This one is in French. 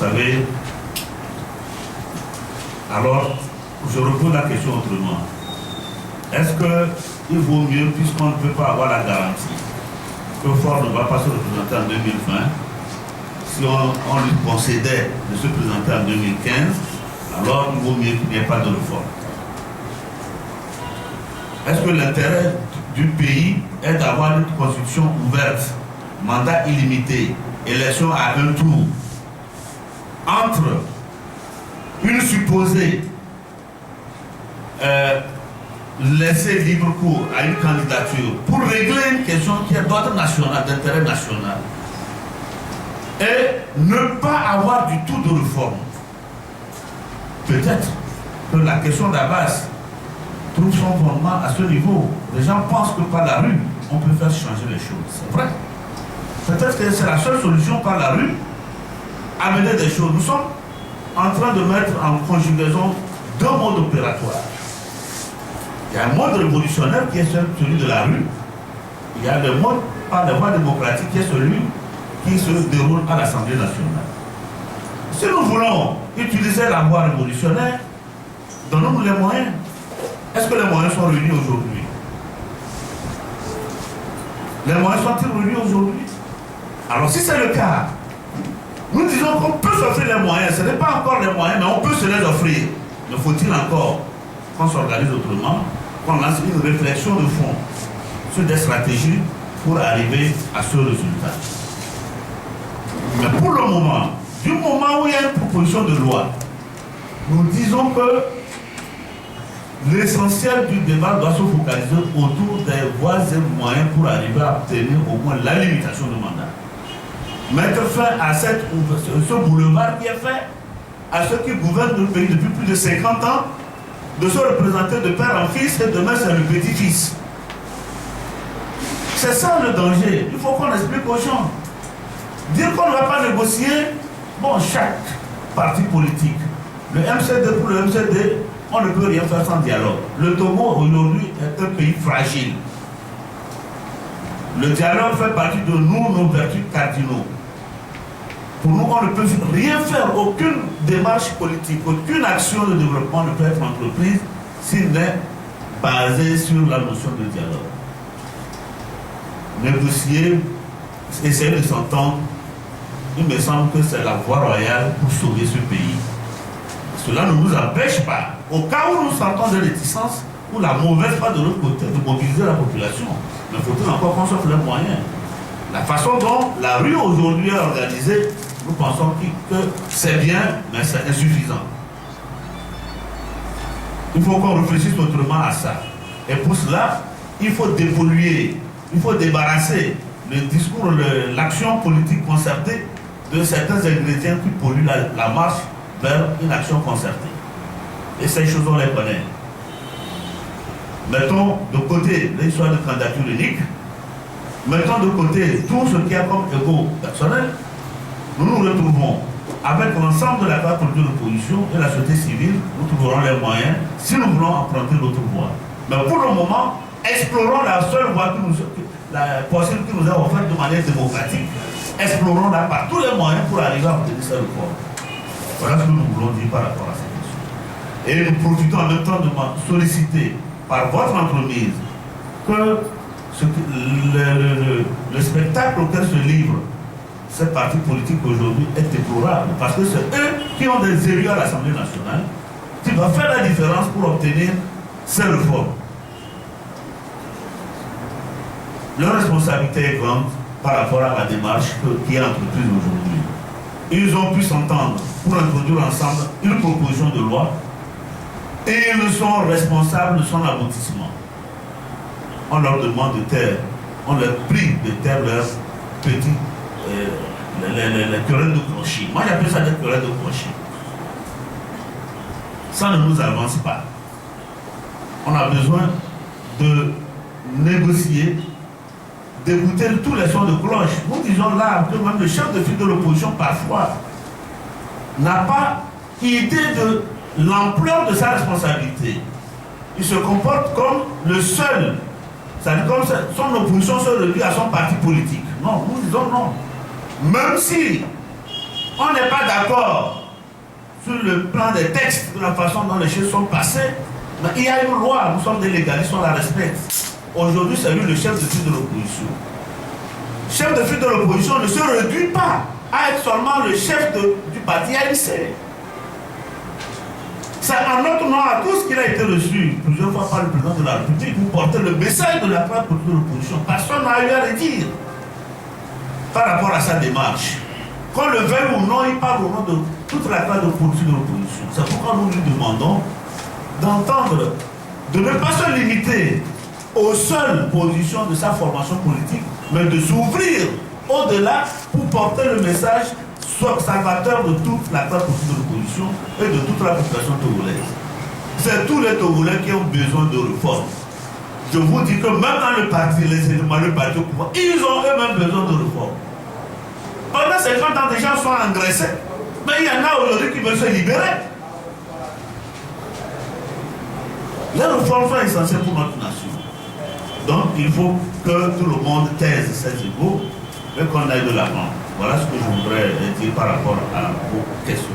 savez, alors, je repose la question autrement. Est-ce qu'il vaut mieux, puisqu'on ne peut pas avoir la garantie que Faure ne va pas se représenter en 2020, si on lui concédait de se présenter en 2015, alors il vaut mieux qu'il n'y ait pas de réforme. Est-ce que l'intérêt du pays est d'avoir une constitution ouverte, mandat illimité, élection à un tour, entre une supposée laisser libre cours à une candidature pour régler une question qui est d'ordre national, d'intérêt national, et ne pas avoir du tout de réforme? Peut-être que la question d'Abbas trouve son fondement à ce niveau. Les gens pensent que par la rue, on peut faire changer les choses. C'est vrai. Peut-être que c'est la seule solution, par la rue, amener des choses. Nous sommes en train de mettre en conjugaison deux modes opératoires. Il y a un mode révolutionnaire qui est celui de la rue. Il y a le mode par la voie démocratique qui est celui qui se déroule à l'Assemblée nationale. Si nous voulons utiliser la voie révolutionnaire, donnons-nous les moyens. Est-ce que les moyens sont réunis aujourd'hui? Les moyens sont-ils réunis aujourd'hui? Alors si c'est le cas, nous disons qu'on peut s'offrir les moyens. Ce n'est pas encore les moyens, mais on peut se les offrir. Mais faut-il encore qu'on s'organise autrement, qu'on lance une réflexion de fond sur des stratégies pour arriver à ce résultat? Mais pour le moment, du moment où il y a une proposition de loi, nous disons que l'essentiel du débat doit se focaliser autour des voies et moyens pour arriver à obtenir au moins la limitation du mandat. Mettre fin à ce boulevard qui est fait à ceux qui gouvernent le pays depuis plus de 50 ans, de se représenter de père en fils, et demain c'est le petit-fils. C'est ça le danger. Il faut qu'on explique aux gens. Dire qu'on ne va pas négocier, bon, chaque parti politique, le MCD pour le MCD, on ne peut rien faire sans dialogue. Le Togo aujourd'hui est un pays fragile. Le dialogue fait partie de nous, nos vertus cardinaux. Pour nous, on ne peut rien faire, aucune démarche politique, aucune action de développement ne peut être entreprise s'il n'est basée sur la notion de dialogue. Négocier, essayer de s'entendre, il me semble que c'est la voie royale pour sauver ce pays. Cela ne nous empêche pas, au cas où nous sentons des réticences, ou la mauvaise foi de l'autre côté, de mobiliser la population. Mais faut-il encore qu'on s'offre les moyens? La façon dont la rue aujourd'hui est organisée, nous pensons que c'est bien, mais c'est insuffisant. Il faut qu'on réfléchisse autrement à ça. Et pour cela, il faut dépolluer, il faut débarrasser le discours, l'action politique concertée de certains ingrédients qui polluent la marche vers une action concertée. Et ces choses, on les connaît. Mettons de côté l'histoire de candidature unique, mettons de côté tout ce qu'il y a comme égo personnel, nous nous retrouvons avec l'ensemble de la classe politique de l'opposition et la société civile, nous trouverons les moyens si nous voulons emprunter l'autre voie. Mais pour le moment, explorons la seule voie possible qui nous est offerte de manière démocratique, explorons-la par tous les moyens pour arriver à obtenir cette réforme. Voilà ce que nous voulons dire par rapport à cette question. Et nous profitons en même temps de solliciter par votre entreprise que le spectacle auquel se livrent ces partis politiques aujourd'hui est déplorable, parce que c'est eux qui ont des élus à l'Assemblée nationale qui doivent faire la différence pour obtenir ces réformes. Leur responsabilité est grande par rapport à la démarche qui est entreprise aujourd'hui. Ils ont pu s'entendre pour introduire ensemble une proposition de loi et ils sont responsables de son aboutissement. On leur demande de taire, on leur prie de taire leurs petits les querelles de clocher. Moi j'appelle ça des querelles de clocher. Ça ne nous avance pas. On a besoin de négocier, d'écouter tous les sons de cloche. Nous disons là que même le chef de file de l'opposition parfois n'a pas idée de l'ampleur de sa responsabilité. Il se comporte comme le seul, c'est-à-dire comme son opposition se réduit à son parti politique. Non, nous disons non. Même si On n'est pas d'accord sur le plan des textes, de la façon dont les choses sont passées, mais il y a une loi, nous sommes des légalistes, on la respecte. Aujourd'hui, c'est lui le chef de file de l'opposition. Chef de file de l'opposition ne se réduit pas à être seulement le chef du parti ANC. C'est en notre nom à tous qu'il a été reçu plusieurs fois par le président de la République pour porter le message de la classe politique de l'opposition. Personne n'a eu à le dire par rapport à sa démarche. Qu'on le veuille ou non, il parle au nom de toute la classe politique de l'opposition. C'est pourquoi nous lui demandons d'entendre, de ne pas se limiter aux seules positions de sa formation politique, mais de s'ouvrir au-delà pour porter le message salvateur de toute la classe politique de l'opposition et de toute la population togolaise. C'est tous les Togolais qui ont besoin de réformes. Je vous dis que même dans le parti, les éléments, le parti au pouvoir, ils ont eux-mêmes besoin de réformes. Pendant ces gens, des gens sont engraissés, mais il y en a aujourd'hui qui veulent se libérer. Les réformes sont essentielles pour notre nation. Donc il faut que tout le monde taise ses égaux et qu'on aille de l'avant. Voilà ce que je voudrais dire par rapport à vos questions.